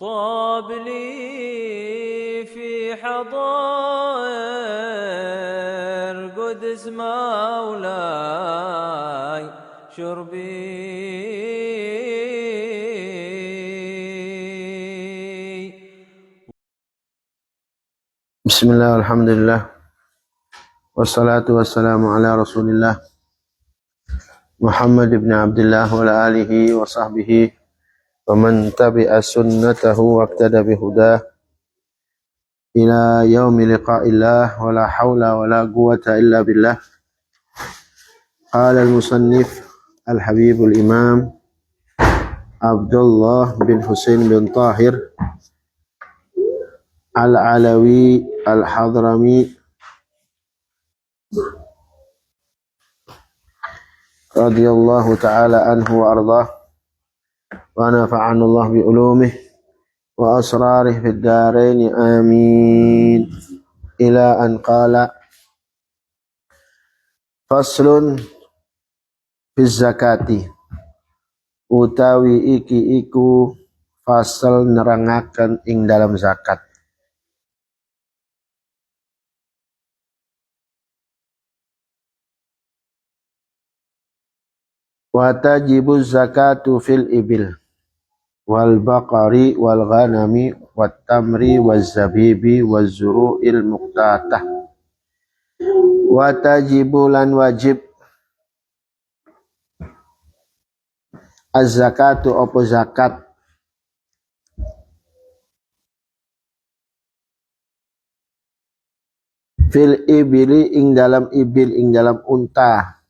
طاب لي في حضائر قدس مولاي شربي. Bismillah, alhamdulillah, wassalatu wassalamu ala rasulillah Muhammad ibn Abdullah wa ala alihi wa sahbihi wa man tabi'a sunnatahu wa iqtada bihudah ila yaumi liqa'illah wa la hawla wa la quwwata illa billah. Qala al-musannif al-habibul imam Abdullah bin Husain bin Tahir al-Alawi al-Hadrami radhiyallahu ta'ala anhu wa ardhah wa nafa'ana Allah bi ulumihi wa asrarihi fid dharain amin. Ila an qala faslun fi zakati, utawi iki iku fasal nerangaken ing dalam zakat. Wa tajibu zakatu fil ibil wal baqari wal ghanami wat tamri waz zabibi waz zuru'il muqtatah. Wa tajibu lan wajib az-zakatu opo zakat fil ibili ing dalam ibil ing dalam unta,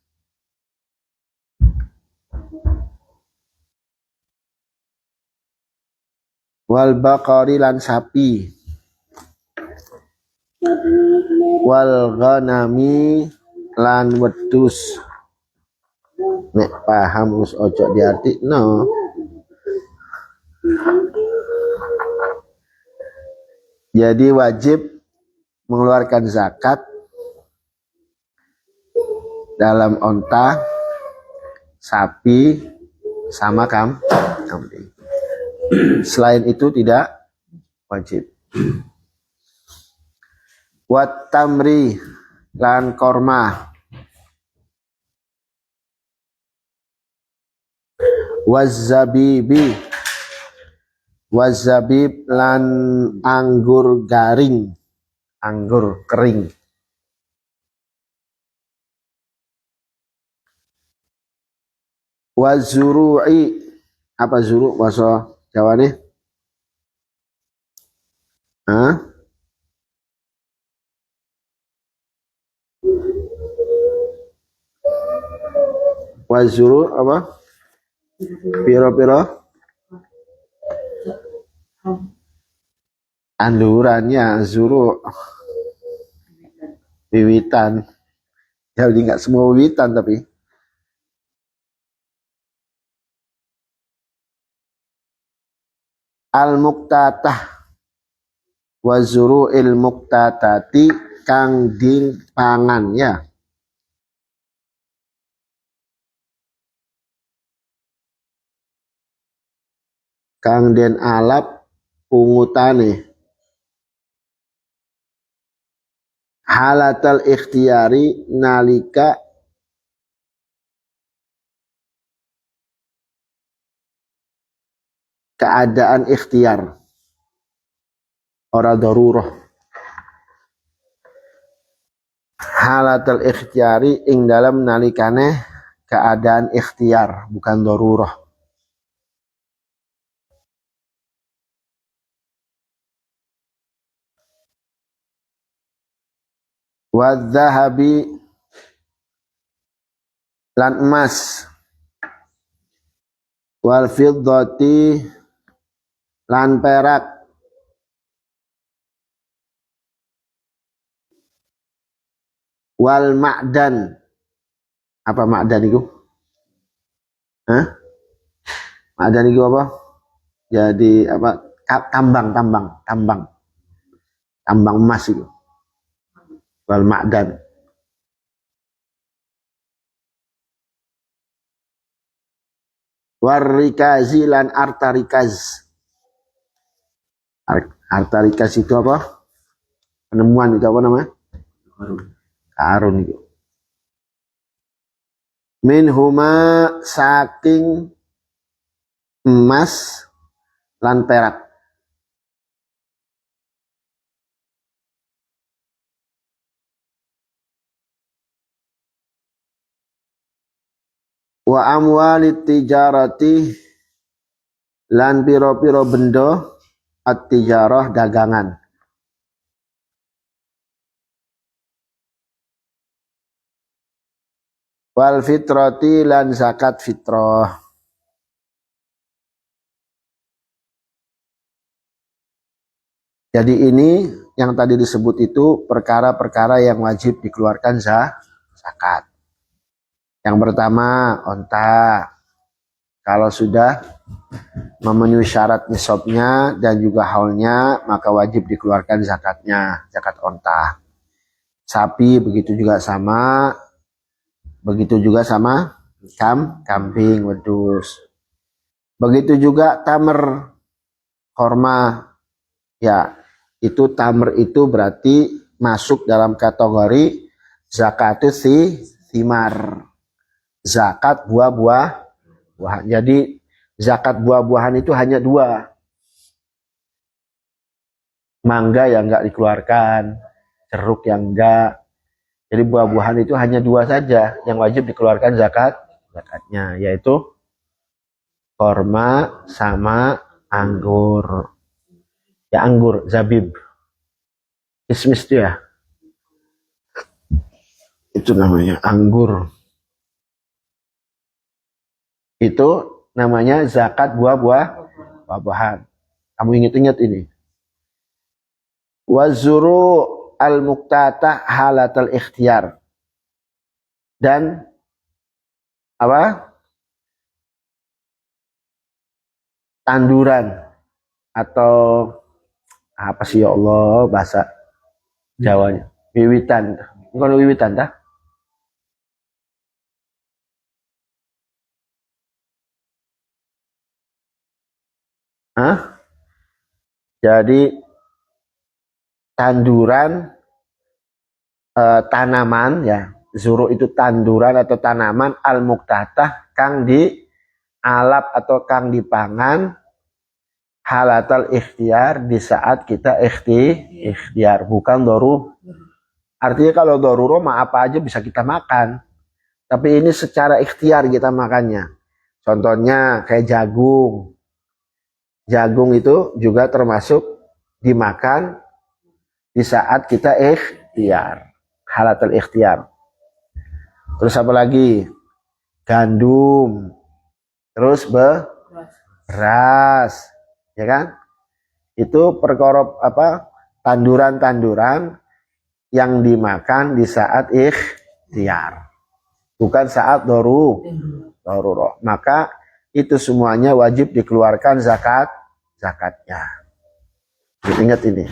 wal baqari lan sapi, wal ghanami lan wedhus. Nek paham wis ojo diartikno. Jadi wajib mengeluarkan zakat dalam onta, sapi, sama kambing. Selain itu tidak wajib. Wat tamri lan korma, wazzabibi wazzabib lan anggur garing, anggur kering. Wazuru'i, apa zuru' bahasa Jawa nih? Wazuru apa? Piro-piro? Andurannya zuru wiwitan. Jadi nggak semua wiwitan tapi. Al-muqtatah wazuru'il muqtatati kang ding pangan ya. Kang den alap pungutane. Halatal ikhtiyari nalika keadaan ikhtiar, ora darurah. Halatal ikhtiyari ing dalam nalikane keadaan ikhtiar, bukan darurah. Wadzahabi lan emas, wal fiddati lan perak, wal ma'dan. Apa ma'dan itu? Ma'dan itu apa? Jadi apa? Tambang emas itu. Wal ma'dan. Warrikazi lan artarikaz. Harta rikas itu apa? Penemuan itu apa namanya? Karun itu. Min huma saking emas lan perak. Wa amwalit tijarati lan piro-piro bendo at-tijarah dagangan. Wal fitrati lan zakat fitrah. Jadi ini yang tadi disebut itu perkara-perkara yang wajib dikeluarkan zakat. Yang pertama onta. Kalau sudah memenuhi syarat nisabnya dan juga haulnya, maka wajib dikeluarkan zakatnya, zakat onta. Sapi begitu juga sama. Begitu juga sama kambing, wedus. Begitu juga tamer, korma. Ya, itu tamer itu berarti masuk dalam kategori zakatus thimar. Zakat buah-buahan. Jadi zakat buah-buahan itu hanya 2. Mangga yang enggak dikeluarkan, jeruk yang enggak. Jadi buah-buahan itu hanya 2 saja yang wajib dikeluarkan zakatnya, yaitu korma sama anggur. Ya anggur, zabib. Kismis itu ya. Itu namanya anggur. Itu namanya zakat buah-buahan. Kamu ingat-ingat ini. Wazuru al-muqtata halatal ikhtiyar. Dan apa? Tanduran atau apa sih ya Allah bahasa Jawanya? Wiwitan. Bukan wiwitan dah. Hah? Jadi tanduran tanaman ya, zuru itu tanduran atau tanaman al-muqtatah kang di alap atau kang dipangan halatal ikhtiar di saat kita ikhtiar, bukan doru. Artinya kalau doruro mah apa aja bisa kita makan, tapi ini secara ikhtiar kita makannya. Contohnya kayak jagung. Jagung itu juga termasuk dimakan di saat kita ikhtiar, halatul ikhtiar. Terus apa lagi? Gandum. Terus beras, ya kan? Itu perkara apa? Tanduran-tanduran yang dimakan di saat ikhtiar, bukan saat darurah. Maka itu semuanya wajib dikeluarkan zakatnya. Ingat ini.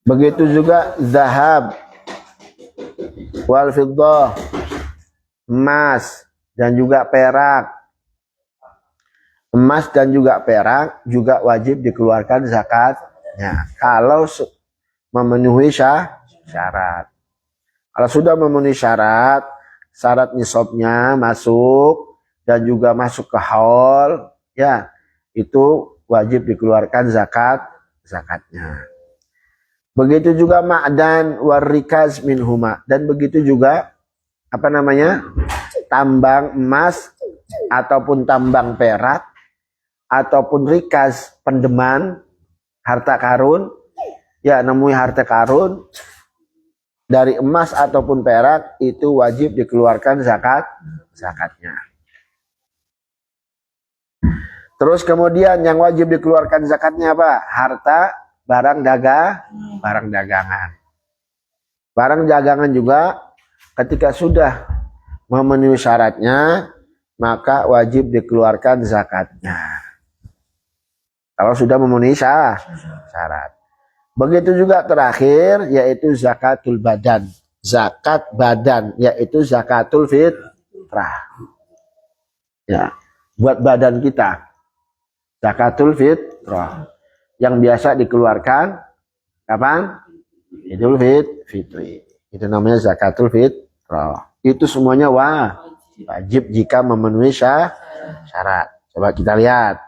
Begitu juga zahab wal fiddah, emas dan juga perak. Emas dan juga perak juga wajib dikeluarkan zakatnya kalau memenuhi syarat. Kalau sudah memenuhi syarat nisabnya masuk dan juga masuk ke haul, ya itu wajib dikeluarkan zakatnya. Begitu juga ma'dan warrikaz minhuma, dan begitu juga apa namanya, tambang emas ataupun tambang perak ataupun rikaz, pendeman harta karun, ya nemui harta karun dari emas ataupun perak, itu wajib dikeluarkan zakatnya. Terus kemudian yang wajib dikeluarkan zakatnya apa? Harta barang dagangan. Barang dagangan juga ketika sudah memenuhi syaratnya, maka wajib dikeluarkan zakatnya. Kalau sudah memenuhi syarat. Begitu juga terakhir, yaitu zakatul badan. Zakat badan, yaitu zakatul fitrah. Ya, buat badan kita. Zakatul fitrah. yang biasa dikeluarkan kapan? Idul Fitri. Itu namanya zakatul fitrah. Itu semuanya wajib jika memenuhi syarat. Coba kita lihat.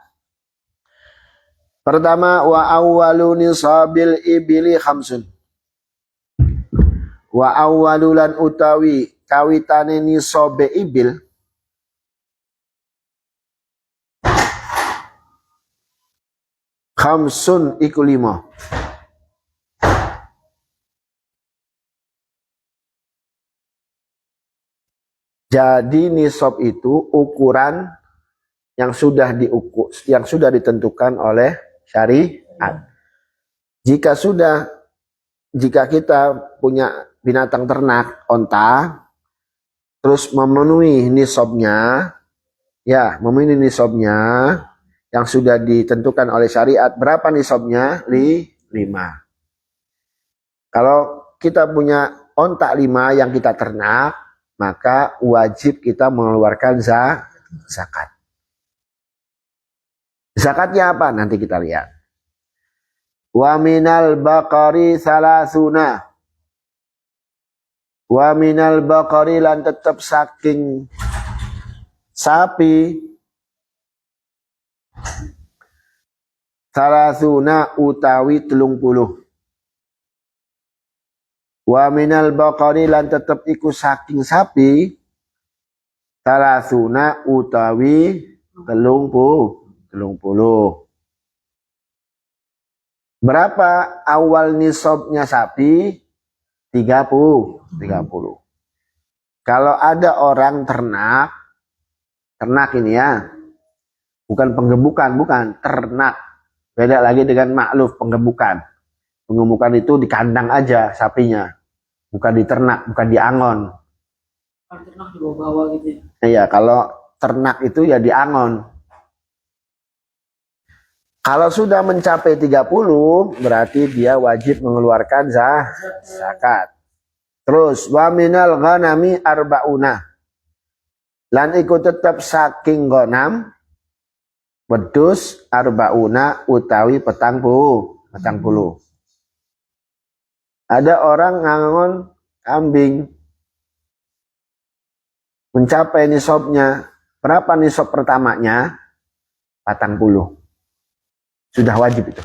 Pertama, wa awwalu nisabil ibili khamsun. Wa awwalulan utawi kawitane nisabe ibil khamsun iku 5. Jadi nisab itu ukuran yang sudah ditentukan oleh syariat. Jika kita punya binatang ternak, onta, terus memenuhi nisabnya yang sudah ditentukan oleh syariat, berapa nisabnya? 5. Kalau kita punya onta 5 yang kita ternak, maka wajib kita mengeluarkan zakat. Zakatnya apa? Nanti kita lihat. Wa minal baqari salasuna. Wa minal baqari lan tetap saking sapi salasuna utawi 30. Wa minal baqari lan tetep iku saking sapi salasuna utawi 30. Berapa awal nisabnya sapi? 30. Kalau ada orang ternak ini ya, bukan penggemukan, bukan ternak. Beda lagi dengan makluf, penggemukan. Penggemukan itu di kandang aja sapinya. Bukan di ternak, bukan di angon. Kalau ternak di bawah-bawah gitu ya? Iya, kalau ternak itu ya di angon. Kalau sudah mencapai 30, berarti dia wajib mengeluarkan zakat. Terus, wa minal ghanami arba'una. Lan iku tetap saking ghanam, wedus arba'una utawi petang puluh. Ada orang ngangon kambing mencapai nisabnya. Berapa nisab pertamanya? 40. Sudah wajib itu.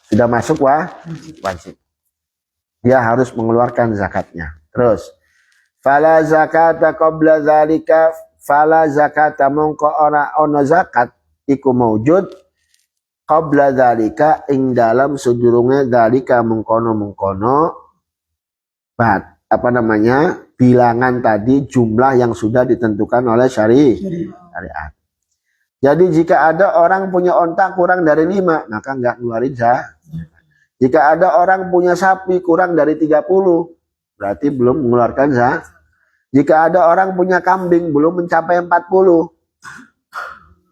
Sudah masuk wajib. Dia harus mengeluarkan zakatnya. Terus, fala zakata qabla zalika, fala zakata mongko ora ono zakat iku maujud qabla dzalika ing dalam sedurunge dzalika mengkono bilangan tadi, jumlah yang sudah ditentukan oleh syariat. Jadi jika ada orang punya onta kurang dari 5, maka enggak ngeluarin zakat. Jika ada orang punya sapi kurang dari 30, berarti belum mengeluarkan zakat. Jika ada orang punya kambing belum mencapai 40,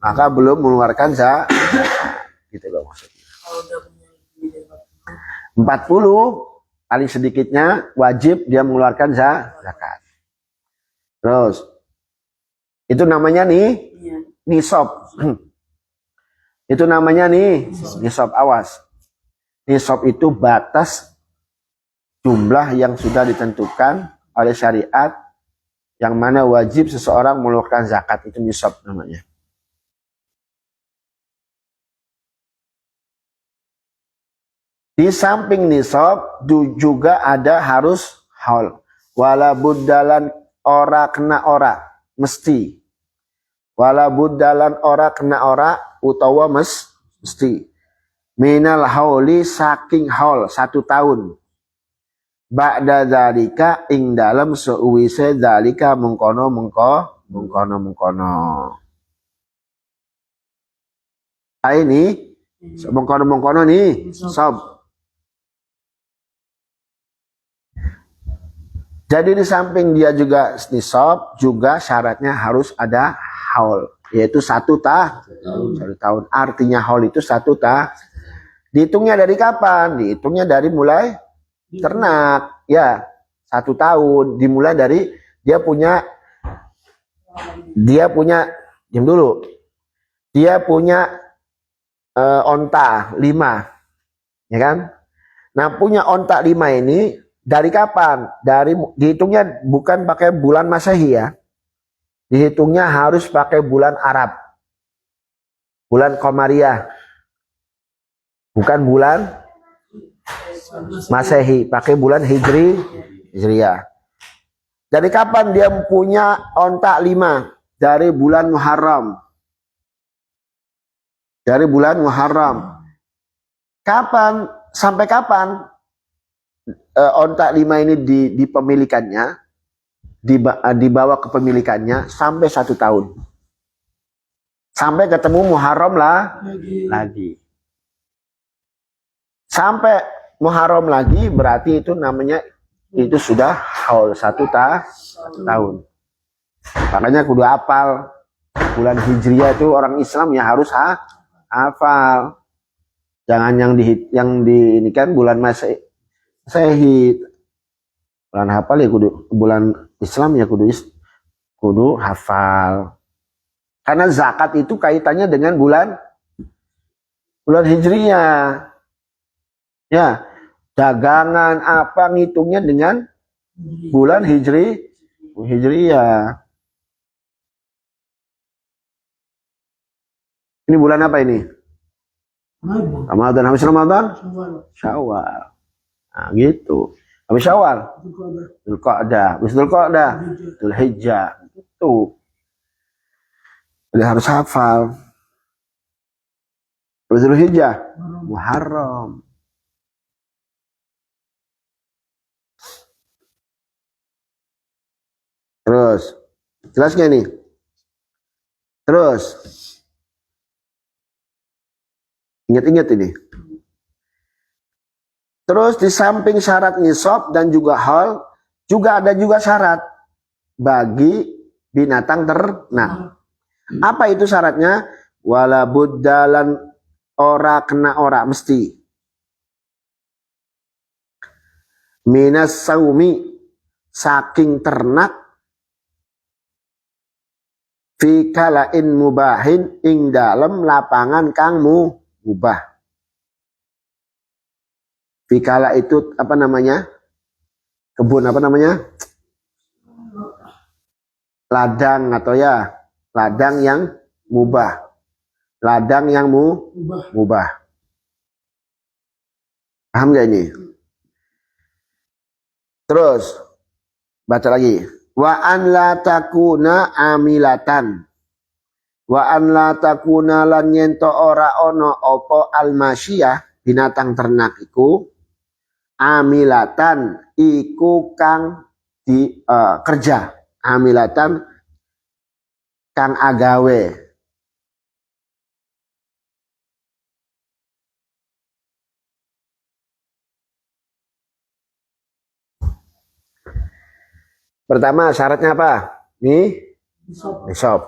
maka belum mengeluarkan zakat. Gitu loh maksudnya. 40 paling sedikitnya wajib dia mengeluarkan zakat. Terus itu namanya nisab. Itu namanya nisab, awas. Nisab itu batas jumlah yang sudah ditentukan oleh syariat yang mana wajib seseorang mengeluarkan zakat, itu nisab namanya. Di samping nisab juga ada harus haul. Wala buddalan ora kena ora, mesti. Wala buddalan ora kena ora utawa mesti. Minal hauli saking haul 1 tahun. Ba'da dzalika ing dalam seuwise dzalika mengkono. Ini mengkono nih sob. Jadi di samping dia juga nisab, juga syaratnya harus ada haul, yaitu 1 tahun. Artinya haul itu 1 tahun. Dihitungnya dari kapan? Dihitungnya dari mulai ternak, ya 1 tahun. Dimulai dari dia punya onta 5, ya kan? Nah, punya onta 5 ini dari kapan? Dihitungnya bukan pakai bulan Masehi ya. Dihitungnya harus pakai bulan Arab. Bulan Komariah. Bukan bulan Masehi, pakai bulan Hijriyah. Dari kapan dia punya onta 5? Dari bulan Muharram. Dari bulan Muharram. Kapan? Sampai kapan onta 5 ini dipemilikannya? Dibawa kepemilikannya sampai 1 tahun. Sampai ketemu Muharram lagi. Sampai Muharram lagi berarti itu namanya itu sudah haul 1 tahun. Makanya kudu hafal bulan Hijriyah itu orang Islam ya harus hafal. Jangan yang ini kan bulan Masehi. Bulan hafal ya kudu bulan Islam ya kudu hafal. Karena zakat itu kaitannya dengan bulan Hijriyah. Ya, dagangan apa ngitungnya dengan bulan Hijriyah. Ini bulan apa ini? Ramadan. Habis Ramadan? Syawal. Nah, gitu. Habis Syawal? Dzulqa'dah. Habis Dzulqa'dah? Dzulhijjah. Itu. Jadi harus hafal. Habis Dzulhijjah? Muharram. Terus. Jelas nggak nih? Terus. Ingat-ingat ini. Terus di samping syarat nisab dan juga haul, juga ada juga syarat bagi binatang ternak. Apa itu syaratnya? Wala buddalan ora kena ora mesti. Minas saumi saking ternak fi kalain mubahin ing dalem lapangan kang mubah. Fikala itu apa namanya? Kebun apa namanya? Ladang atau ya ladang yang mubah. Ladang yang mubah. Paham gak ini? Terus baca lagi. Wa an la takuna amilatan. Wa an la takuna lan yento ora ono opo almasyiyah binatang ternak iku amilatan iku kang di kerja. Amilatan kang agawe. Pertama syaratnya apa? Nisab.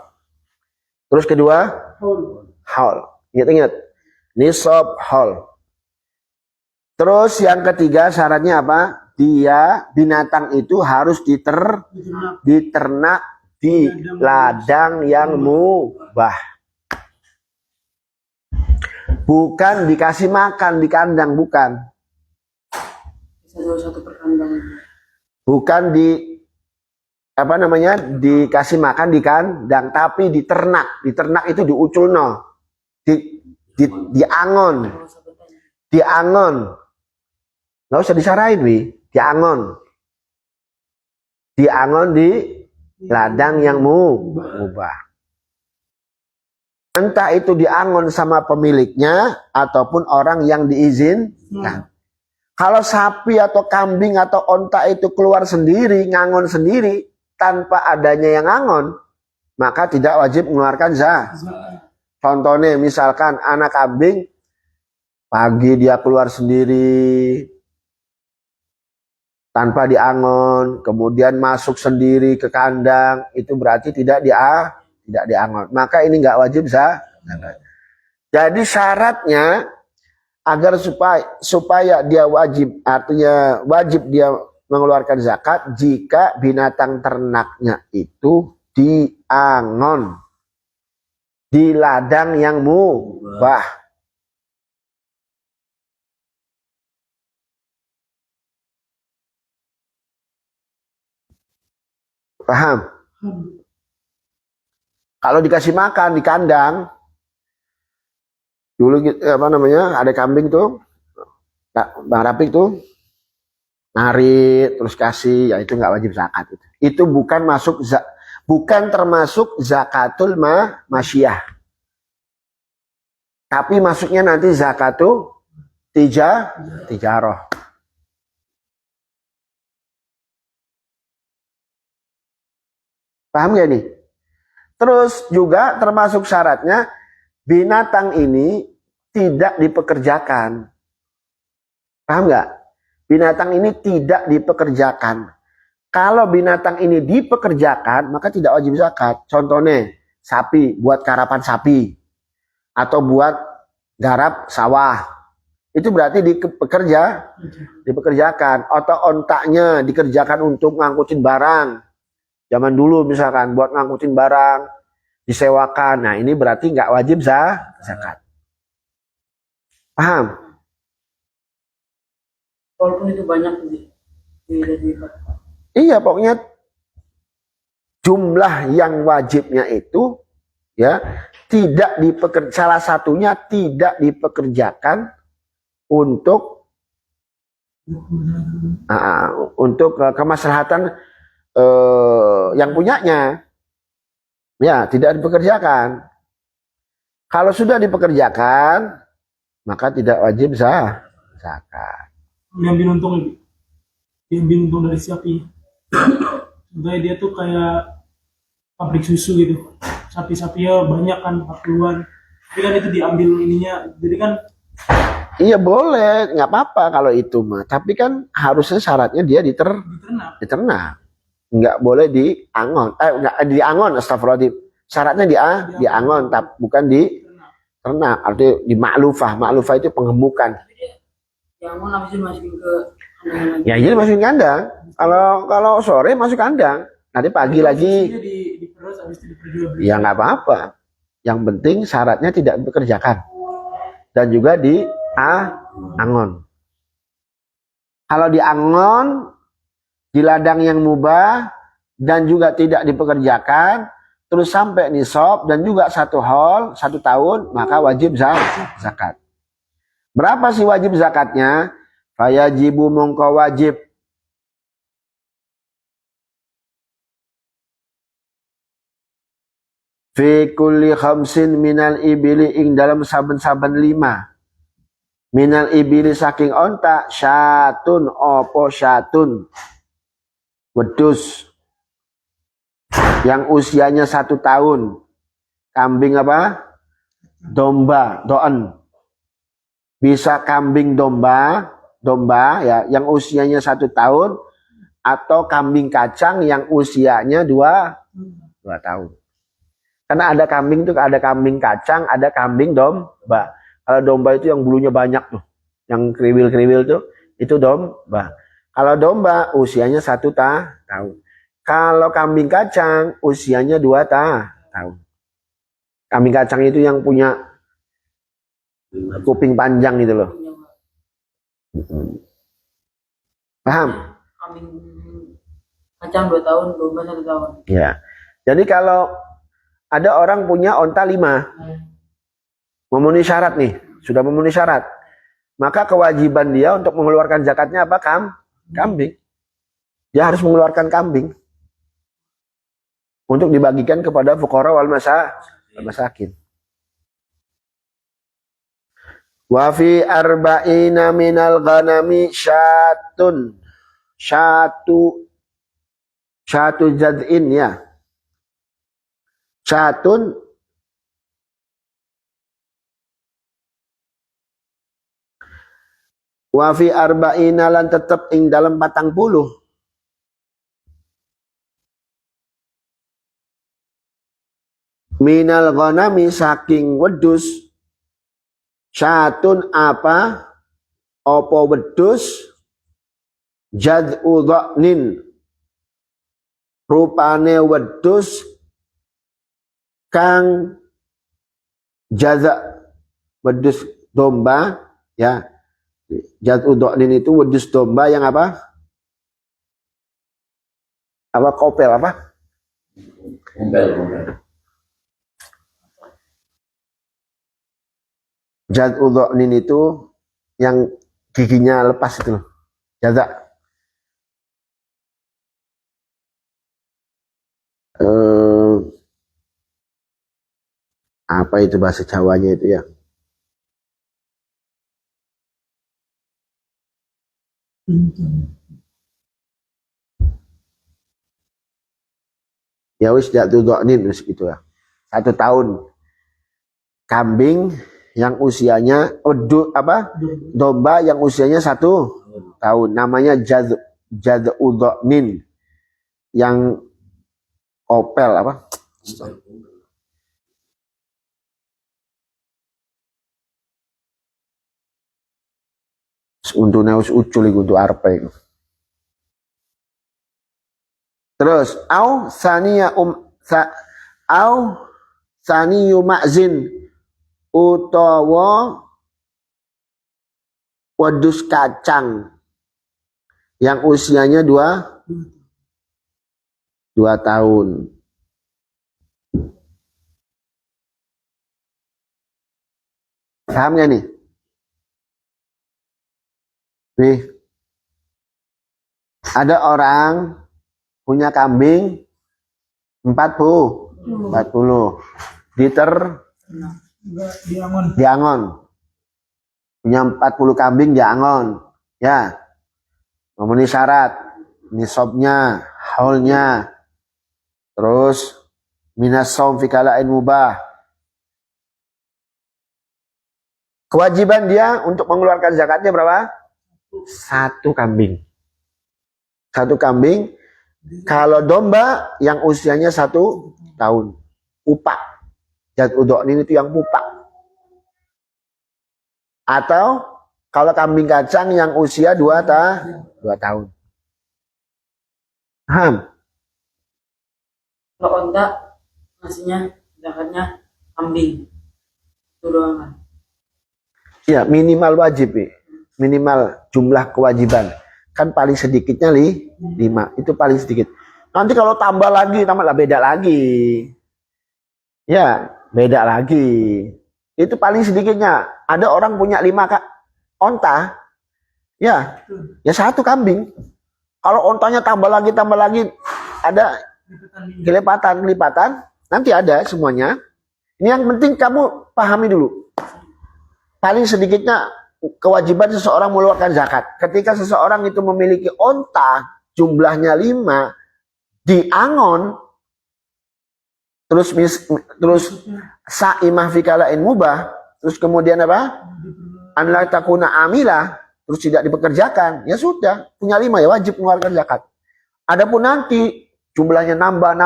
Terus kedua haul. Ingat-ingat. Nisab haul. Terus yang ketiga syaratnya apa? Dia binatang itu harus diternak di ladang yang mubah. Bukan dikasih makan di kandang, bukan. Satu per kandang. Bukan dikasih makan di kandang, tapi diternak. Diternak itu diuculno. Diangon. Diangon. Nggak usah disarahin, diangon. Diangon di ladang yang mubah. Entah itu diangon sama pemiliknya ataupun orang yang diizinkan. Kalau sapi atau kambing atau onta itu keluar sendiri, ngangon sendiri tanpa adanya yang ngangon, maka tidak wajib mengeluarkan zakat. Contohnya misalkan anak kambing pagi dia keluar sendiri tanpa diangon, kemudian masuk sendiri ke kandang, itu berarti tidak diangon. Maka ini nggak wajib zakat. Jadi syaratnya agar supaya dia wajib, artinya wajib dia mengeluarkan zakat jika binatang ternaknya itu diangon di ladang yang mubah. Paham? Kalau dikasih makan di kandang, dulu ada kambing tuh, Bang Rapik tuh narik terus kasih, ya itu nggak wajib zakat. Itu bukan termasuk zakatul masyiyah. Tapi masuknya nanti zakatul tijarah. Paham gak nih? Terus juga termasuk syaratnya binatang ini tidak dipekerjakan. Paham nggak? Binatang ini tidak dipekerjakan. Kalau binatang ini dipekerjakan, maka tidak wajib zakat. Contohnya, sapi, buat karapan sapi. Atau buat garap sawah. Itu berarti dipekerjakan. Atau ontaknya dikerjakan untuk ngangkutin barang. Zaman dulu misalkan, buat ngangkutin barang, disewakan. Nah, ini berarti nggak wajib zakat. Paham? Walaupun itu banyak Iya, pokoknya jumlah yang wajibnya itu ya salah satunya tidak dipekerjakan untuk kemaslahatan yang punyanya. Ya, tidak dipekerjakan. Kalau sudah dipekerjakan, maka tidak wajib zakat. Diambil untung dari sapi. Sebenarnya dia tuh kayak pabrik susu gitu. Sapi-sapinya banyak kan, 40-an. Tapi kan itu diambil ininya. Jadi kan iya boleh, nggak apa-apa kalau itu mah. Tapi kan harusnya syaratnya dia diternak. Nggak boleh diangon. Nggak diangon, astagfirullahaladzim. Syaratnya diangon, tapi bukan diternak. Artinya di maklufah. Maklufah itu penggemukan. yang mau habis masukin ke kandang lagi. Ya jadi masukin kandang. Kalau sore masuk kandang. Nanti pagi lagi. diperas habis itu diperjual. Ya nggak apa-apa. Yang penting syaratnya tidak dipekerjakan. Dan juga diangon. Kalau diangon, di ladang yang mubah, dan juga tidak dipekerjakan, terus sampai nisab, dan juga 1 tahun, maka wajib zakat. Berapa sih wajib zakatnya? Fayajibu mongko wajib. Fi kulli khamsin minal ibili ing dalam saben-saben 5. Minal ibili saking onta syatun opo syatun. Wedus. Yang usianya 1 tahun. Kambing apa? Domba, doen. Bisa kambing domba ya, yang usianya 1 tahun, atau kambing kacang yang usianya 2 tahun. Karena ada kambing tuh, ada kambing kacang, ada kambing domba. Kalau domba itu yang bulunya banyak tuh, yang kriwil-kriwil tuh, itu domba. Kalau domba usianya 1 tahun. Kalau kambing kacang usianya 2 tahun. Kambing kacang itu yang punya kuping panjang gitu loh. Paham? Kambing kacang 2 tahun, domba 1 tahun. Ya. Jadi kalau ada orang punya onta 5, memenuhi syarat nih, sudah memenuhi syarat, maka kewajiban dia untuk mengeluarkan zakatnya apa? Kambing. Dia harus mengeluarkan kambing untuk dibagikan kepada fuqara wal masakin. Wa fi arba'ina minal ghanami syatun. Syatu jad'in ya. Syatun wa fi arba'ina lan tetep ing dalam 40. Minal ghanami saking wedus. Syatun apa? Opo wedus jad'u dha'nin, rupane wedus kang jaza, wedus domba ya. Jad'u dha'nin itu wedus domba yang apa? Apa kopel apa? Jad'u dha'nin itu yang giginya lepas itu loh. Jada'. Apa itu bahasa Jawanya itu ya? Ya wis jad'u dha'nin wis gitu ya. 1 tahun. Kambing yang usianya domba yang usianya 1 tahun, namanya jad'u dha'nin, yang opel apa? Untuk naus ucul untuk arpe. Terus saniyu ma'zin utawa wedus kacang yang usianya 2 tahun. Paham gak nih? Nih, ada orang punya kambing 40 liter di Angon. Punya 40 kambing di Angon. Ya, memenuhi syarat, nisabnya, haulnya, terus minas saum fi kala'in mubah. Kewajiban dia untuk mengeluarkan zakatnya berapa? 1 kambing. 1 kambing. Kalau domba yang usianya 1 tahun. Pupak. Jad'u dha'nin itu yang pupak. Atau kalau kambing kacang yang usia 2 tahun. Paham? Kalau onta ngasihnya zakatnya kambing. Itu doang kan. Ya, minimal wajib. Minimal jumlah kewajiban. Kan paling sedikitnya 5. Itu paling sedikit. Nanti kalau tambah lagi, beda lagi. Ya, beda lagi. Itu paling sedikitnya. Ada orang punya 5 onta. Ya 1 kambing. Kalau ontanya tambah lagi, ada kelipatan, nanti ada semuanya. Ini yang penting kamu pahami dulu. Paling sedikitnya kewajiban seseorang mengeluarkan zakat. Ketika seseorang itu memiliki onta jumlahnya 5 di Angon, terus sa'imah fi kala'in mubah, terus kemudian apa? An la takuna amilah, terus tidak dipekerjakan, ya sudah, punya 5 ya wajib mengeluarkan zakat. Adapun nanti jumlahnya nambah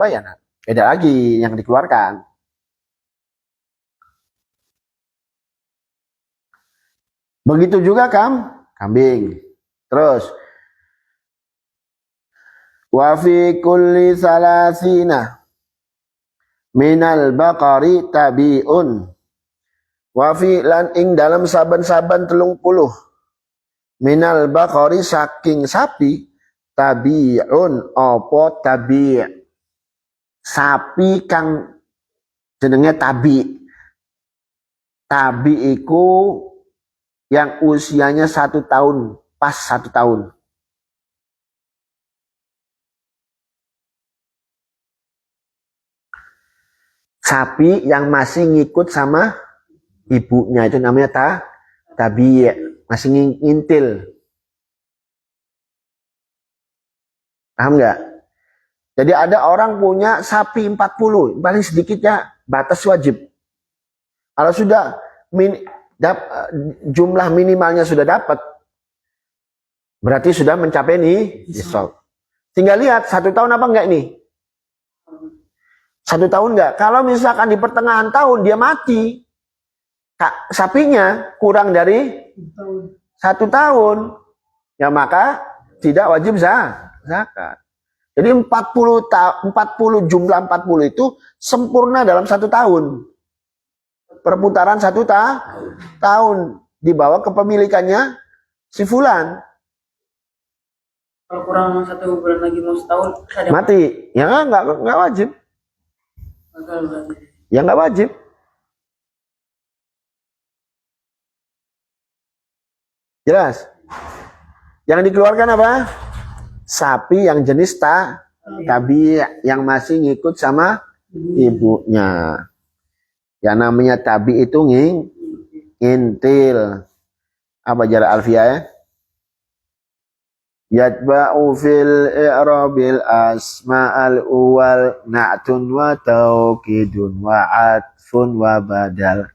ya beda lagi yang dikeluarkan. Begitu juga kambing. Terus wa fi kulli salasina minal baqari tabi'un. Wa fi lan ing dalam saban-saban 30 minal baqari saking sapi tabi'un apa tabi'. Sapi kang jenenge tabi'. Tabi iku yang usianya 1 tahun, pas 1 tahun. Sapi yang masih ngikut sama ibunya itu namanya tabi', masih ngintil. Paham nggak? Jadi ada orang punya sapi 40, paling sedikitnya batas wajib. Kalau sudah jumlah minimalnya sudah dapat, berarti sudah mencapai nisab. Tinggal lihat 1 tahun apa enggak ini? 1 tahun enggak? Kalau misalkan di pertengahan tahun dia mati, sapinya kurang dari 1 tahun, ya maka tidak wajib zakat. Jadi 40 jumlah 40 itu sempurna dalam 1 tahun. Perputaran 1 tahun dibawa kepemilikannya si fulan. Kalau kurang 1 bulan lagi mau setahun, ada Mati. Ya nggak wajib. gagal berarti. Ya nggak wajib. Jelas? Yang dikeluarkan apa? Sapi yang jenis tabi yang masih ngikut sama ibunya. Yang namanya tabi itu ngintil. Apa jarak alfiah ya? Yatba'u fil i'rabil asma'al uwal na'tun wa tawkidun wa atfun wa badal.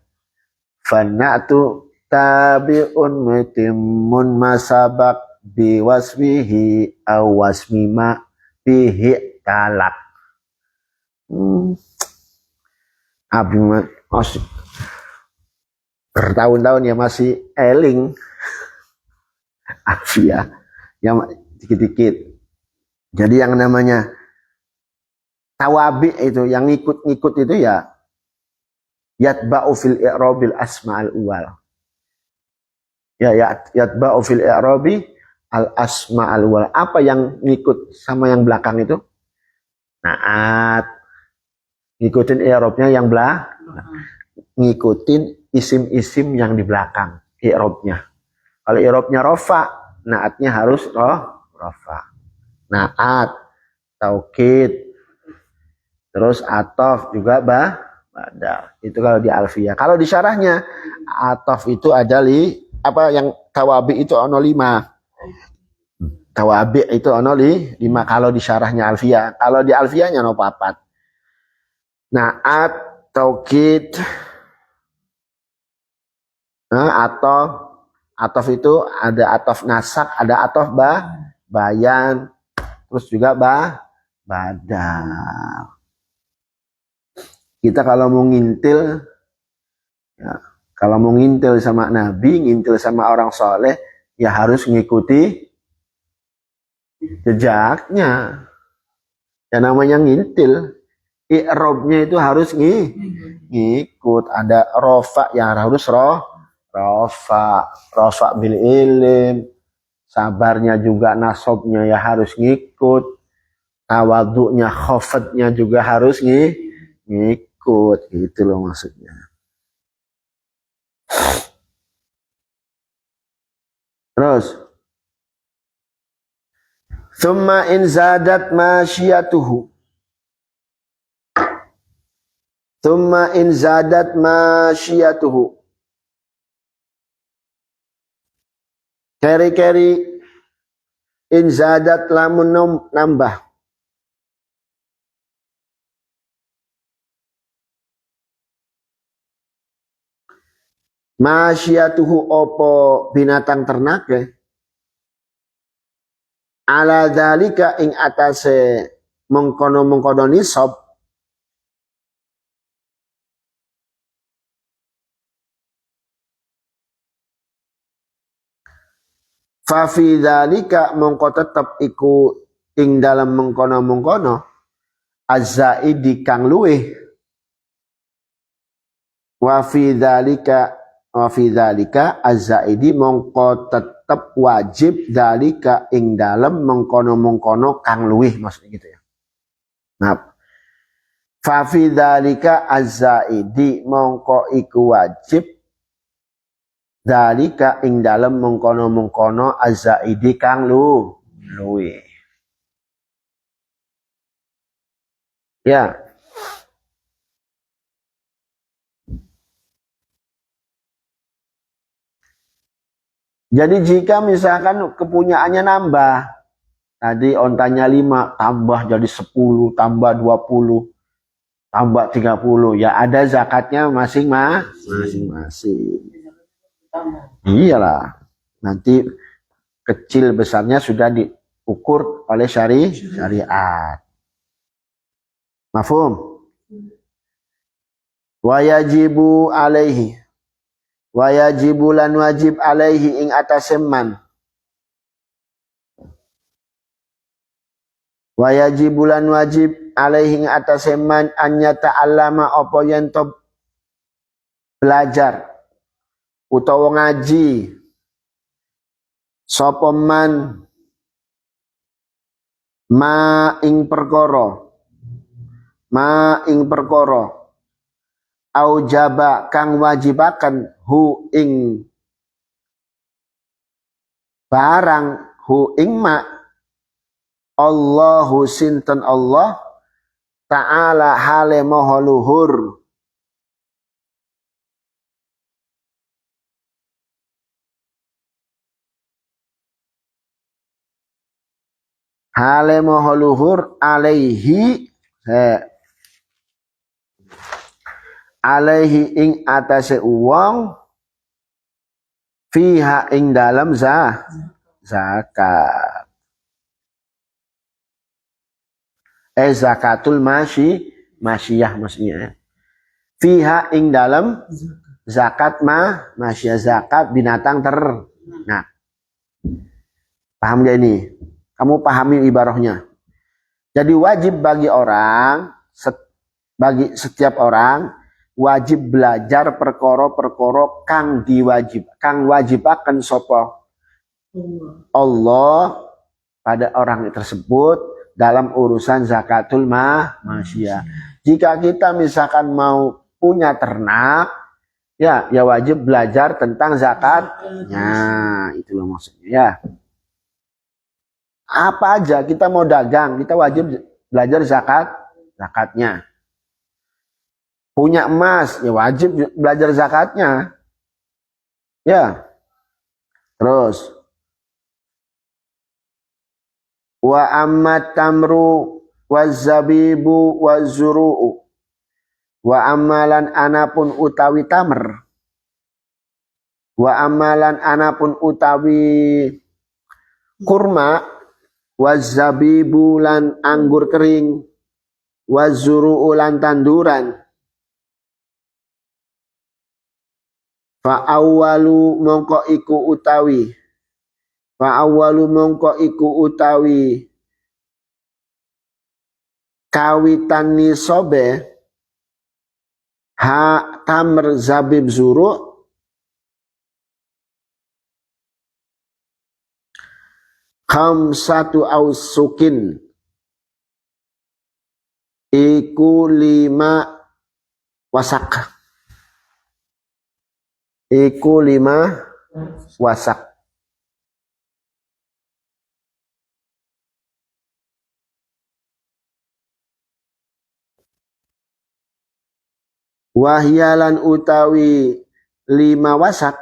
Fanna'tu tabi'un mutimmun masabak biwaswihi awasmima bihi talak. Abi masih bertahun-tahun ya masih eling Alfiah ya dikit-dikit. Jadi yang namanya tawabi itu yang ngikut-ngikut itu ya yatba'u fil i'rabil asma'al uwal. Ya yatba'u fil i'rabi al asma'al uwal. Apa yang ngikut sama yang belakang itu? Naat. Ngikutin i'rabnya yang ngikutin isim-isim yang di belakang i'rabnya. Kalau i'rabnya rafa, naatnya harus rafa. Naat, taukid, terus atof juga badal. Itu kalau di alfiyah. Kalau di syarahnya atof itu ada apa yang tawabi itu ono 5. Tawabi itu ono 5 kalau di syarahnya alfiyah. Kalau di alfiyahnya ono 4. Naat, taukid, atof itu ada atof nasak, ada atof bayan, terus juga badal. Kita kalau mau ngintil, ya, kalau mau ngintil sama Nabi, ngintil sama orang soleh, ya harus ngikuti jejaknya. Ya namanya ngintil. I'rabnya itu harus ngikut. Ada rofa yang harus rofa bil ilim. Sabarnya juga nasobnya ya harus ngikut. Tawaduknya khafadnya juga harus ngikut. Gitu loh maksudnya. Terus thumma in zadat masyiyatuhu. Thumma in zadat masyiyatuhu. Keri-keri in zadat lamun nambah. Masyiyatuhu opo binatang ternak ala dzalika ing atase mengkono nisab fa fi dzalika mongko tetep iku ing dalam mengkono azzaidi kang luweh wa fi dzalika azzaidi mongko tetep wajib dzalika ing dalam mengkono kang luweh maksudnya gitu ya. Nah, fa fi dzalika azzaidi mongko iku wajib dzalika ing dalem mengkono azzaidi kang luwe. Ya. Jadi jika misalkan kepunyaannya nambah, tadi ontanya 5 tambah jadi 10, tambah 20, tambah 30, ya ada zakatnya masing-masing. Iyalah, nanti kecil besarnya sudah diukur oleh syariat. Mafhum? Wayajibu alaihi. Wayajibu lan wajib alaihi ing ataseman. Wayajibu lan wajib alaihi ing ataseman anya ta'allama apa yen to belajar utawa ngaji sapa man ma ing perkara aujaba kang wajibaken hu ing barang hu ing ma Allahu sinten Allah ta'ala hale maha luhur alaihi alaihi ing atase uwong fiha ing dalam zakat zakatul masyiyah maksudnya fiha ing dalam zakat masyiyah zakat binatang ternak. Paham gak ini? Kamu pahami ibarahnya. Jadi wajib bagi setiap orang wajib belajar perkara-perkara kang wajibaken sapa Allah pada orang tersebut dalam urusan zakatul masyiyah. Jika kita misalkan mau punya ternak, ya wajib belajar tentang zakatnya. Itulah maksudnya ya. Apa aja kita mau dagang, kita wajib belajar zakatnya. Punya emas, ya wajib belajar zakatnya. Ya. Terus wa ammat tamru wazabibu wazuru'u wa amalan anapun utawi tamer wa amalan anapun utawi kurma wazabibu lan anggur kering wazuru'u lan tanduran fa awwalu mongko iku utawi kawitan nisobe ha tamr zabib zuru khamsatu ausukin iku 5 wasak wahyalan utawi 5 wasak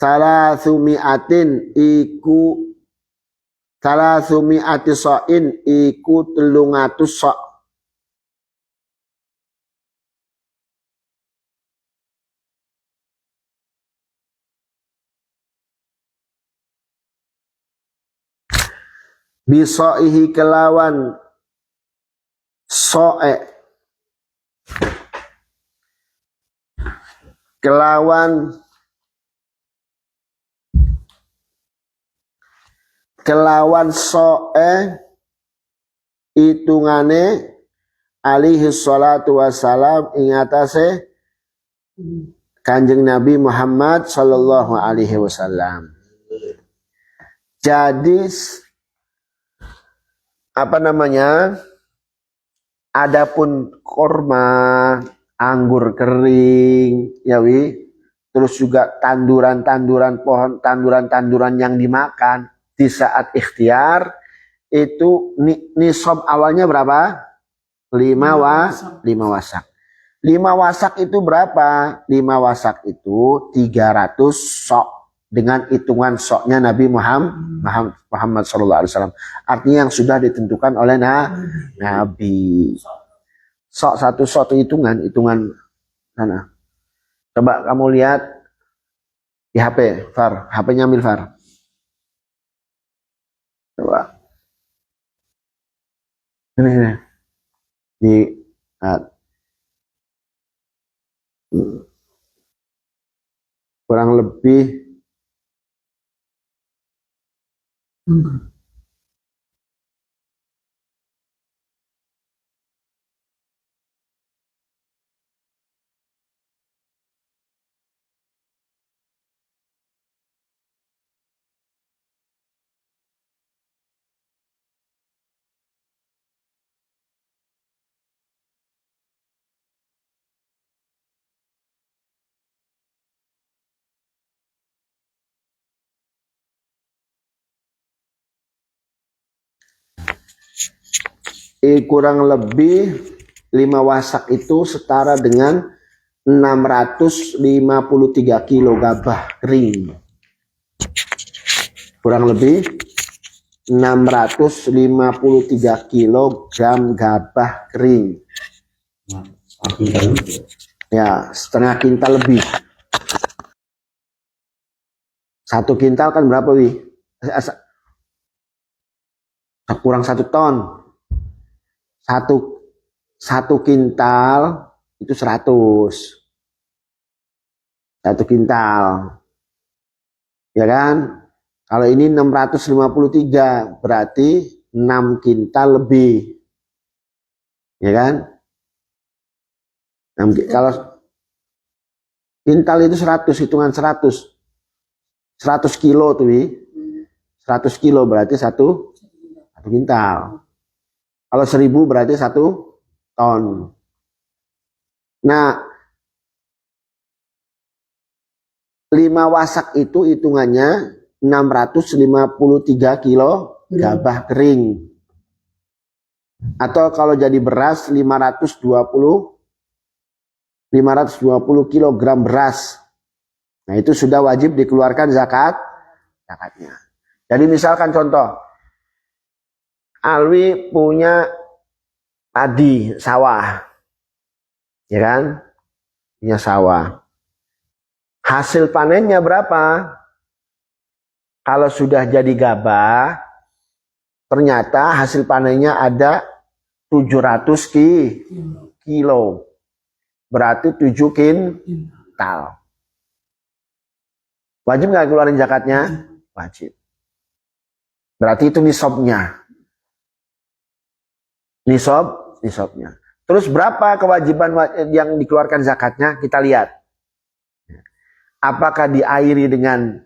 salatsumi'ati so'in iku 300 sok biso'ihi kelawan so'e kelawan so'e hitungane alaihi salatu wassalam ing atase Kanjeng Nabi Muhammad sallallahu alaihi wasallam. Jadi adapun korma, anggur kering, terus juga tanduran-tanduran pohon, tanduran-tanduran yang dimakan di saat ikhtiar itu nisab awalnya berapa? 5 wasak. 5 wasak itu berapa? 5 wasak itu 300 sok dengan hitungan soknya Nabi Muhammad SAW. Artinya yang sudah ditentukan oleh Nabi. Sok satu sok itu hitungan sana. Coba kamu lihat di HP, Far. HP-nya ambil Far. Coba. Ini. Kurang lebih kurang lebih 5 wasak itu setara dengan 653 kilo gabah kering. Kurang lebih 653 kilogram gabah kering. Ya, setengah kintal lebih. 1 kintal kan berapa, Wi? Kurang 1 ton. Satu kintal itu 100. 1 kintal. Ya kan? Kalau ini 653, berarti 6 kintal lebih. Ya kan? Kalau kintal itu 100, hitungan 100. 100 kilo tuh, 100 kilo berarti 1 kintal. Kalau 1000 berarti 1 ton. Nah, 5 wasak itu hitungannya 653 kilo gabah kering. Atau kalau jadi beras 520 kilogram beras. Nah, itu sudah wajib dikeluarkan zakatnya. Jadi misalkan contoh, Alwi punya padi, sawah. Ya kan? Punya sawah. Hasil panennya berapa? Kalau sudah jadi gabah, ternyata hasil panennya ada 700 kilo. Berarti 7 kintal. Wajib nggak keluarin zakatnya? Wajib. Berarti itu nisabnya. Nisabnya. Terus berapa kewajiban yang dikeluarkan zakatnya? Kita lihat. Apakah diairi dengan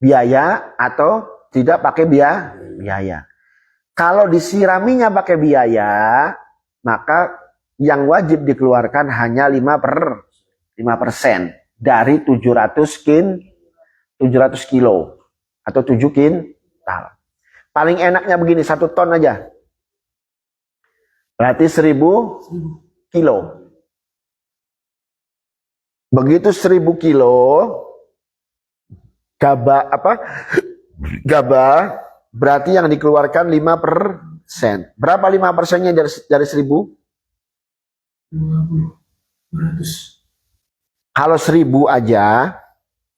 biaya atau tidak pakai biaya? Kalau disiraminya pakai biaya, maka yang wajib dikeluarkan hanya 5% dari 700 kilo atau 7 kintal. Paling enaknya begini, 1 ton aja. Berarti 1000 kilo. Begitu 1000 kilo gabah berarti yang dikeluarkan 5%. Berapa 5%-nya dari 1000? 200. Kalau 1000 aja,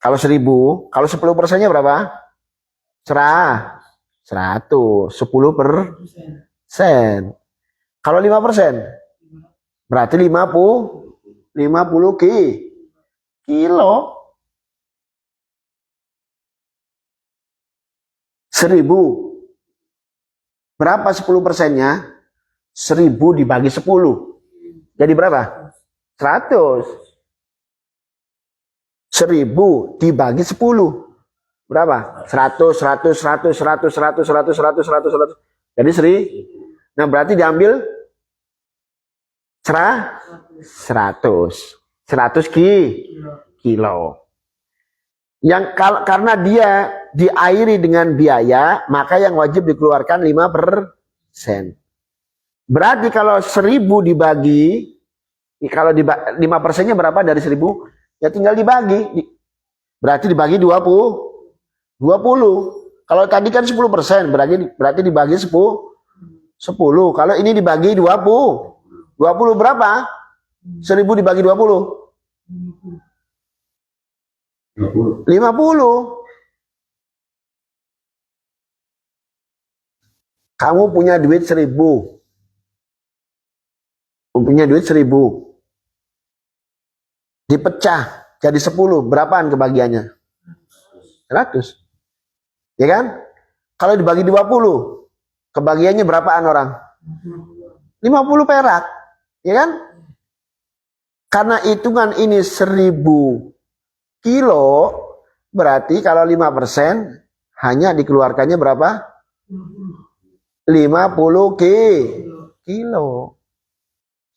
kalau 10%-nya berapa? 100, 10%. Kalau 5%, berarti 50 kilo. 1000. Berapa 10%-nya? 1000 dibagi 10. Jadi berapa? 100. 1000 dibagi 10. Berapa? 100. Jadi 100. Nah, berarti diambil 100 kilo. Yang karena dia diairi dengan biaya, maka yang wajib dikeluarkan 5%. Berarti kalau 1000 dibagi, kalau 5%-nya berapa dari 1000? Ya tinggal dibagi. Berarti dibagi 20. Kalau tadi kan 10%, berarti dibagi 10. Kalau ini dibagi 20. 20 berapa? 1000 dibagi 20. 50. Kamu punya duit 1000. Dipecah jadi 10. Berapaan kebagiannya? 100. Ya kan? Kalau dibagi 20, kebagiannya berapaan orang? 50 perak. Ya kan? Karena hitungan ini 1000 kilo, berarti kalau 5% hanya dikeluarkannya berapa? 50 kilo.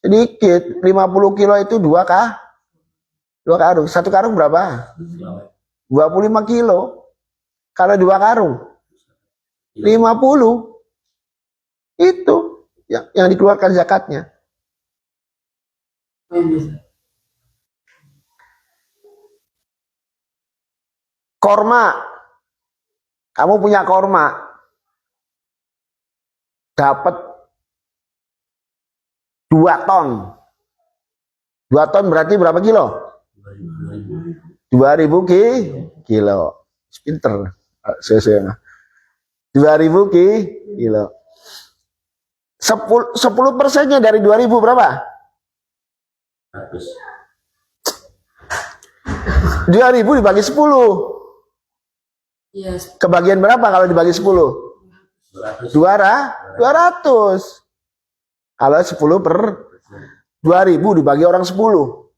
Sedikit. 50 kilo itu 2 karung. 1 karung berapa? 25 kilo. Kalau 2 karung 50. Itu yang dikeluarkan zakatnya. Korma, kamu punya korma, dapat 2 ton. 2 ton berarti berapa kilo? 2000 kilo. Pinter. 2000 kilo. 10% dari 2000 berapa? 2000 dibagi 10. Yes. Kebagian berapa kalau dibagi 10? 200. Kalau 10 per 2000 dibagi orang 10.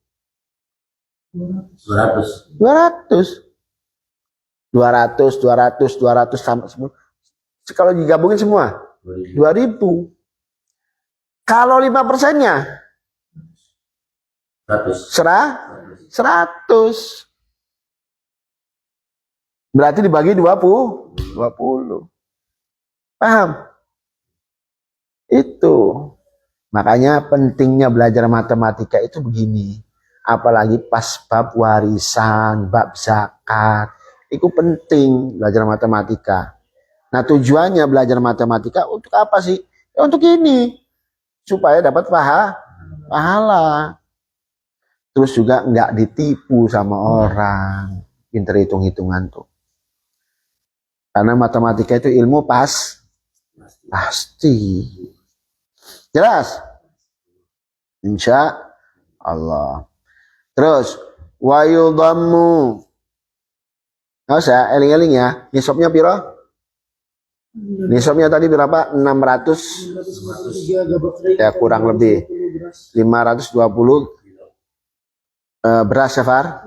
200 sama 10. Kalau digabungin semua 2000. Kalau 5%-nya 100. Berarti dibagi 20. Paham? Itu. Makanya pentingnya belajar matematika itu begini. Apalagi pas bab warisan, bab zakat. Itu penting belajar matematika. Nah, tujuannya belajar matematika untuk apa sih? Ya, untuk ini. Supaya dapat pahala. Terus juga nggak ditipu sama orang. Pinter hitung-hitungan tuh. Karena matematika itu ilmu pasti. Jelas? Insya Allah. Terus wa yudhammu. Nggak usah eling-eling ya. Nisabnya piro? Nisabnya tadi berapa? 600. Ya kurang lebih 520 beras ya Far.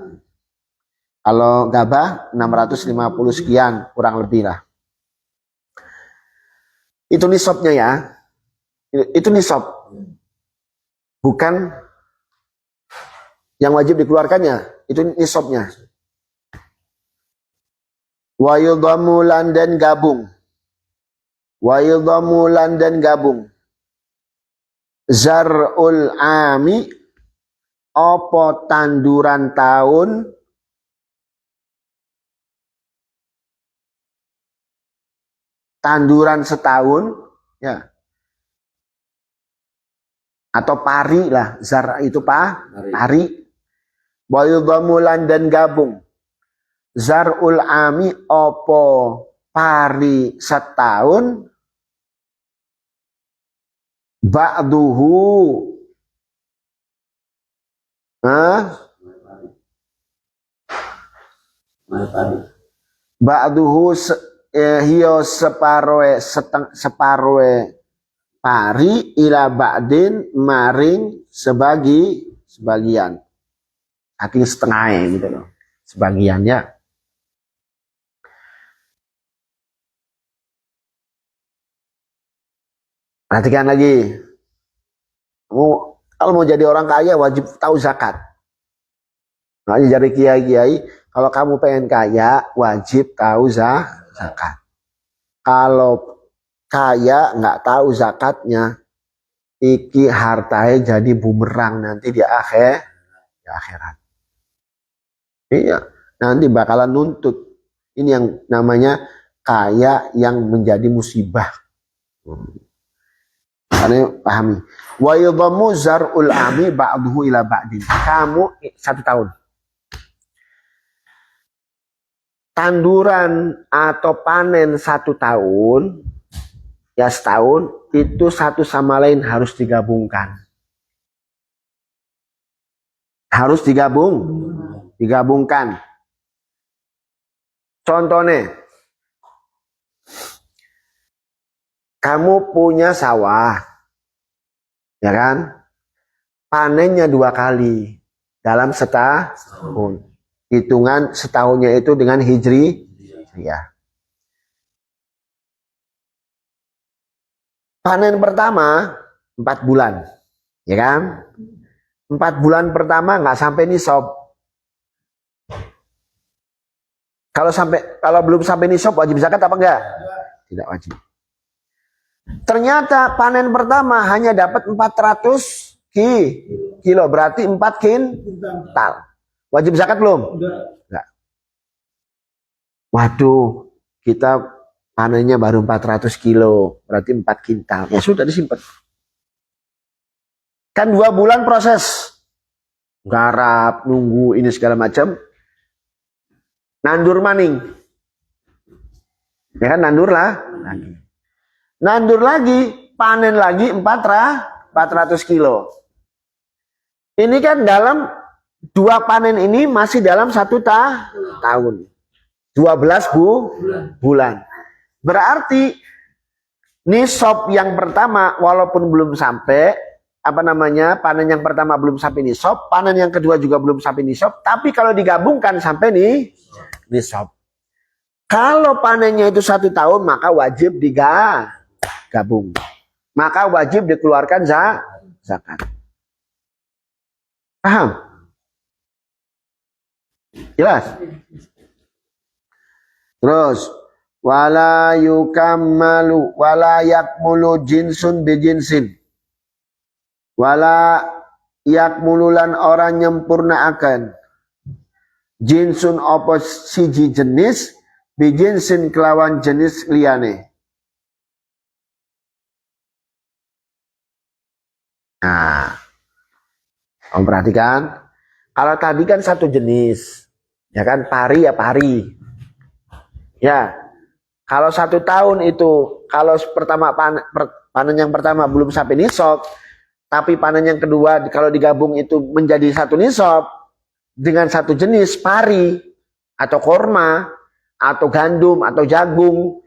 Kalau gabah 650 sekian kurang lebih lah. Itu nisabnya ya. Itu nisab. Bukan yang wajib dikeluarkannya. Itu nisabnya. Wa yudhammu lan dan gabung. Wa yudhammu lan dan gabung. Zar'ul ami opo tanduran tahun tanduran setahun ya atau pari lah, zar itu pari. Wa yudhamulan dan gabung zarul ami opo pari setahun ba'duhu ba'duhu hiyo separoe pari ila ba'din maring sebagian saking setengahnya gitu loh sebagiannya. Perhatikan lagi, kalau mau jadi orang kaya wajib tahu zakat. Makanya dari kiai-kiai, kalau kamu pengen kaya wajib tahu zakat. Kalau kaya nggak tahu zakatnya, iki hartanya jadi bumerang nanti di akhirat. Iya, nanti bakalan nuntut. Ini yang namanya kaya yang menjadi musibah. Karena pahami. Wa yudhammu zar'ul ami ba'duhu ila ba'din. Kamu 1 tahun. Tanduran atau panen 1 tahun, ya setahun, itu satu sama lain harus digabungkan. Harus digabungkan. Contohnya, kamu punya sawah, ya kan? Panennya 2 kali dalam setahun. Hitungan setahunnya itu dengan hijriyah. Panen pertama 4 bulan, ya kan? 4 bulan pertama nggak sampai nisab. Kalau belum sampai nisab wajib zakat apa enggak? Tidak wajib. Ternyata panen pertama hanya dapat 400 kilo, berarti 4 kintal. Wajib zakat belum? Enggak. Waduh, kita panennya baru 400 kilo, berarti 4 kintal. Ya sudah disimpan. Kan 2 bulan proses. Garap, nunggu ini segala macam. Nandur maning. Ya kan nandur lah. Nandur lagi, panen lagi 400 kilo. Ini kan dalam 2 panen ini masih dalam 1 tahun. 12 bulan. Berarti nisab yang pertama walaupun belum sampai, panen yang pertama belum sampai nisab, panen yang kedua juga belum sampai nisab, tapi kalau digabungkan sampai nisab. Kalau panennya itu 1 tahun, maka wajib digabung. Maka wajib dikeluarkan zakat. Paham? Jelas? Terus, wala yukammalu wala yakmulu jinsun bijinsin. Wala yakmululan orang nyempurna akan jinsun opo siji jenis bijinsin kelawan jenis liyane. Nah, kamu perhatikan, kalau tadi kan 1 jenis, ya kan, pari ya pari. Ya, kalau 1 tahun itu, kalau panen yang pertama belum sampai nisab, tapi panen yang kedua kalau digabung itu menjadi 1 nisab dengan 1 jenis pari atau korma atau gandum atau jagung,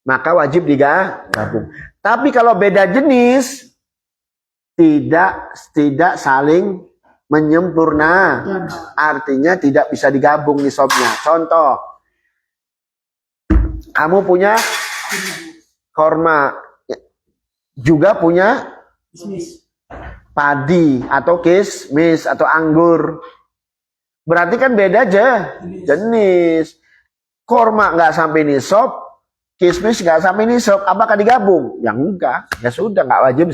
maka wajib digabung. Tapi kalau beda jenis tidak saling menyempurna, artinya tidak bisa digabung nisabnya. Contoh, kamu punya korma, juga punya padi atau kismis atau anggur, berarti kan beda aja jenis. Korma nggak sampai nisab, kismis nggak sampai nisab, apakah digabung? Ya enggak, ya sudah, nggak wajib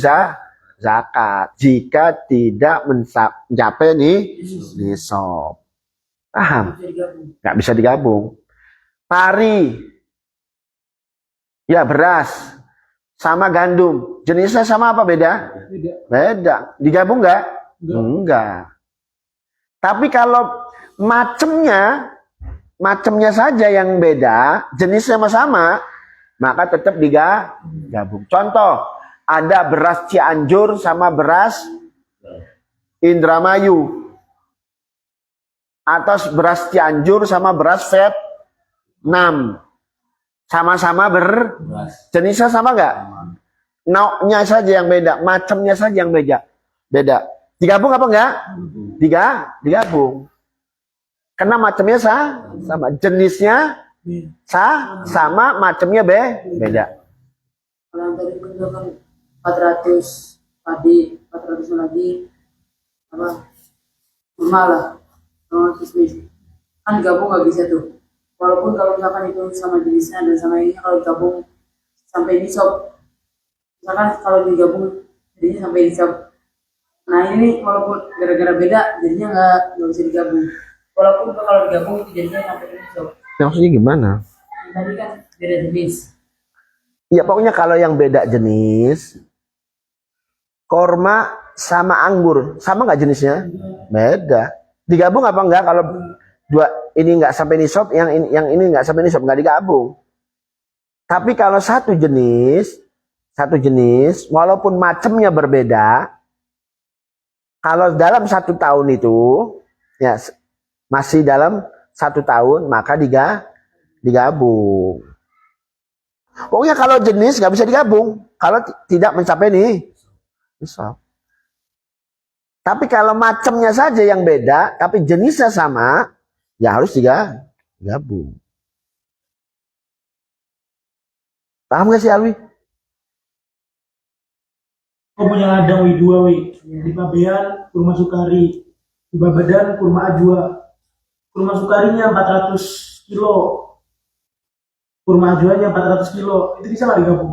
zakat jika tidak mencapai nisab. Paham? Nggak bisa digabung. Pari, ya beras sama gandum, jenisnya sama apa beda? Beda. Digabung nggak? Enggak. Tapi kalau macamnya saja yang beda, jenisnya sama, maka tetap digabung. Contoh, ada beras Cianjur sama beras Indramayu, atau beras Cianjur sama beras Vietnam. Sama-sama jenisnya sama nggak? Nauknya saja yang beda, macamnya saja yang beda. Digabung apa enggak? Digabung. Karena macamnya sama, jenisnya sama, macamnya beda. Kalau yang tadi kan 400 padi, 400 lagi malah kismis. Kan gabung nggak bisa tuh. Walaupun kalau misalkan itu sama jenisnya dan sama ini, kalau digabung sampai nisab, misalkan kalau digabung jadinya sampai nisab. Nah ini walaupun gara-gara beda jadinya nggak bisa digabung. Walaupun kalau digabung itu jadinya sampai nisab. Maksudnya gimana? Tadi kan beda jenis. Ya pokoknya kalau yang beda jenis, korma sama anggur, sama nggak jenisnya? Beda. Digabung apa enggak? Kalau ini nggak sampai nisab, yang ini nggak sampai nisab, nggak digabung. Tapi kalau satu jenis, walaupun macamnya berbeda, kalau dalam 1 tahun itu, ya masih dalam 1 tahun, maka digabung. Pokoknya kalau jenis nggak bisa digabung, kalau tidak mencapai nisab. Tapi kalau macamnya saja yang beda, tapi jenisnya sama, ya harus digabung. Paham gak sih Alwi? Kau punya ladang dua di Pabean kurma sukari, di Babadan kurma ajwa. Kurma sukarinya 400 kilo, kurma ajwanya 400 kilo, itu bisa nggak digabung?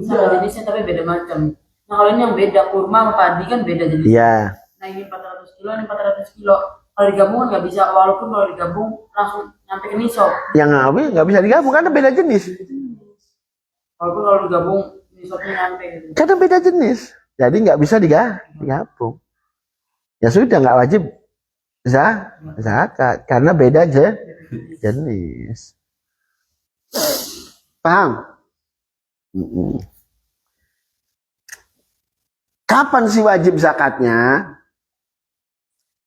sama jenisnya tapi beda macam. Nah kalau ini yang beda kurma sama padi kan beda jenisnya. Iya. Nah ini 400 kilo, ini 400 kilo. Kalau digabung kan nggak bisa, walaupun kalau digabung langsung nyampe ke nisab. Yang nggak bisa digabung karena beda jenis. Walaupun kalau digabung nisabnya nyampe gitu. Karena beda jenis. Jadi nggak bisa digabung. Ya sudah nggak wajib zakat karena beda jenis. Paham? Kapan sih wajib zakatnya?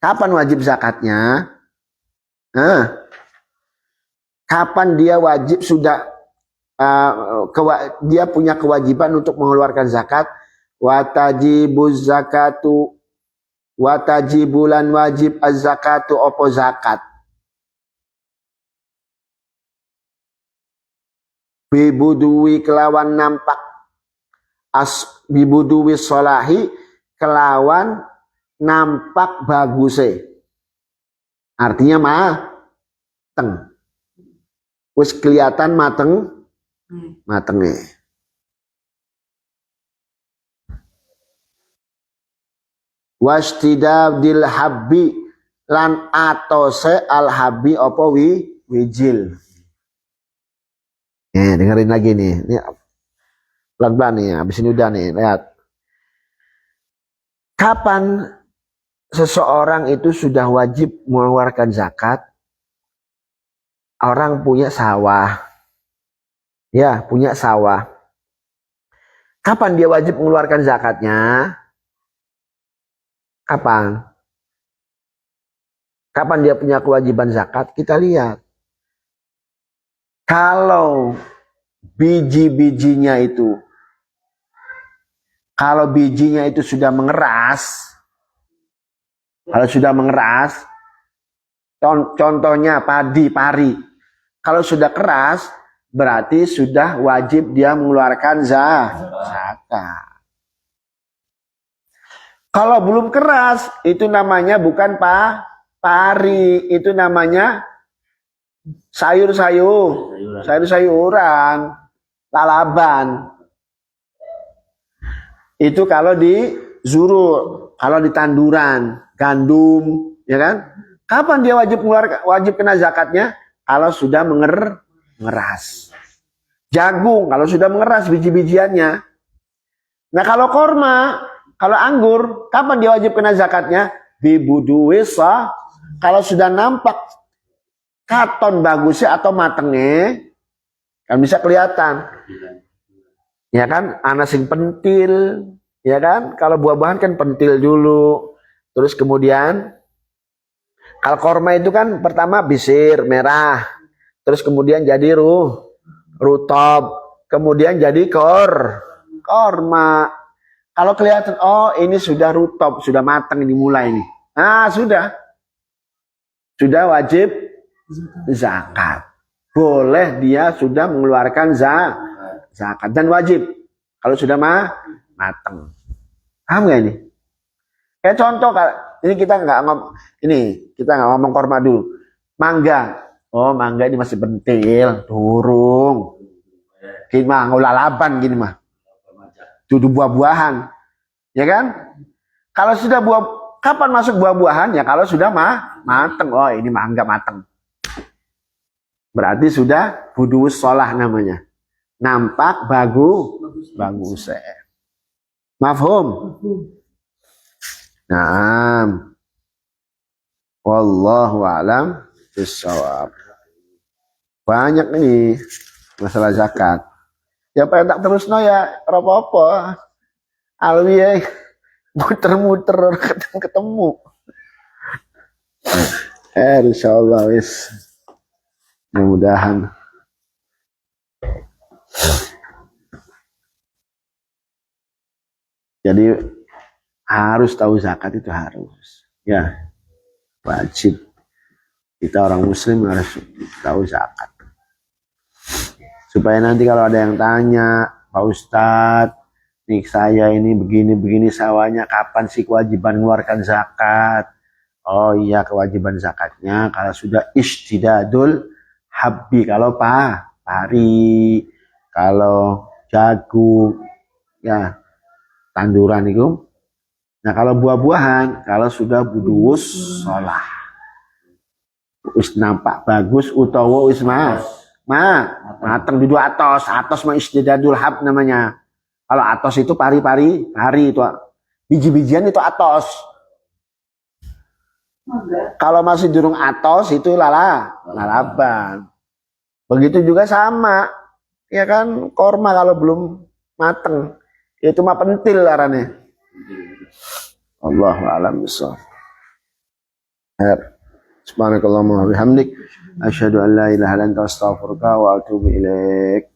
Kapan wajib zakatnya? Kapan dia wajib sudah dia punya kewajiban untuk mengeluarkan zakat? Watajibuz zakatu, watajibulan wajib az-zakatu opo zakat. Bibuduwi kelawan nampak bibuduwi solahi kelawan nampak baguse. Artinya mateng. Wis kelihatan matenge. Wastidadil habbi lan atose al habbi apa wijil. Dengerin lagi nih. Ini pelan-pelan nih, habis ini udah nih, lihat. Kapan seseorang itu sudah wajib mengeluarkan zakat? Orang punya sawah. Ya, punya sawah. Kapan dia wajib mengeluarkan zakatnya? Kapan? Kapan dia punya kewajiban zakat? Kita lihat. Kalau biji-bijinya itu, kalau bijinya itu sudah mengeras, contohnya padi, pari, kalau sudah keras, berarti sudah wajib dia mengeluarkan zakat. Kalau belum keras, itu namanya bukan pari, itu namanya sayur-sayuran, lalaban. Itu kalau di zuru, kalau di tanduran, gandum, ya kan? Kapan dia wajib kena zakatnya? Kalau sudah mengeras. Jagung kalau sudah mengeras biji-bijiannya. Nah kalau korma, kalau anggur, kapan dia wajib kena zakatnya? Bibuduwisa, kalau sudah nampak katon bagusnya atau matengnya, kan bisa kelihatan. Ya kan, anak sing pentil, ya kan? Kalau buah-buahan kan pentil dulu, terus kemudian kalau korma itu kan pertama bisir merah, terus kemudian jadi rutob, kemudian jadi korma. Kalau kelihatan, oh ini sudah rutob, sudah matang, ini mulai nih. Nah sudah wajib zakat. Boleh dia sudah mengeluarkan zakat dan wajib kalau sudah matang. Paham nggak ini? Kayak contoh, ini kita nggak ngomong korma dulu. Mangga, oh mangga ini masih pentil, turung. Gini mah ngulalaban gini mah. Duduk buah-buahan, ya kan? Kalau sudah kapan masuk buah-buahan? Ya kalau sudah mateng. Oh ini mangga mateng. Berarti sudah budus sholah namanya. Nampak bagus. Mafhum? Naam. Wallahu a'lam bishawab. Banyak ini masalah zakat. Ya pengen tak terus ya apa-apa. Alwi ya muter-muter ketemu. Insyaallah wis. Mudah-mudahan. Jadi harus tahu zakat itu harus. Ya. Wajib. Kita orang muslim harus tahu zakat. Supaya nanti kalau ada yang tanya, Pak Ustadz, nih saya ini begini sawahnya, kapan sih kewajiban mengeluarkan zakat? Oh iya, kewajiban zakatnya kalau sudah istidadul habbi, kalau pari, kalau jagung, ya tanduran itu. Nah kalau buah-buahan, kalau sudah buduus sholah, wis nampak bagus utawa wis mateng di dua atos mah istidadul hab namanya. Kalau atos itu pari itu biji-bijian itu atos. Kalau masih durung atos itu lalaban. Begitu juga sama, ya kan korma kalau belum mateng itu mah pentil arane. Allahu a'lam bishawab. Subhanakallahumma wa bihamdik asyhadu an la ilaha illa anta astaghfiruka wa atubu ilaik.